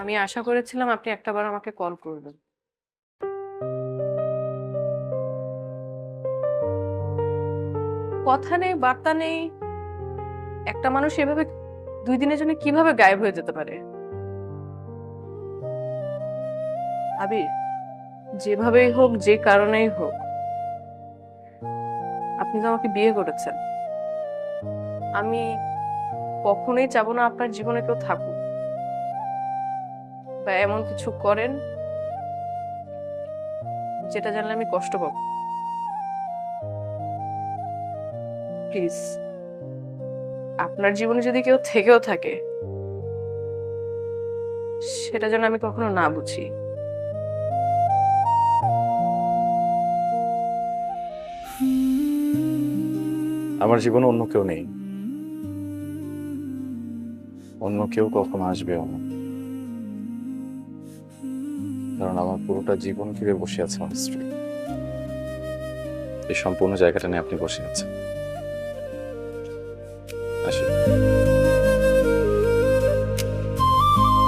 আমি আশা করেছিলাম আপনি একটাবার আমাকে কল করবেন। কথা নেই, বার্তা নেই। একটা মানুষ এভাবে 2 দিনের জন্য কিভাবে গায়েব হয়ে যেতে পারে? আবির, যেভাবেই হোক, যে কারণেই হোক, আপনি তো আমাকে বিয়ে করেছেন। আমি কখনোই চাবো না আপনার জীবনে কেউ থাকুক বা এমন কিছু করেন যেটা জানলে আমি কষ্ট পাবো। প্লিজ, আপনার জীবনে যদি কেউ থেকেও থাকে, সেটা যেন আমি কখনো না বুঝি। আমার জীবনে অন্য কেউ নেই, অন্য কেউ কখনো আসবেও না। কারণ আমার পুরোটা জীবন ঘিরে বসে আছে আমার স্ত্রী। এই সম্পূর্ণ জায়গাটা নিয়ে আপনি বসে আছেন।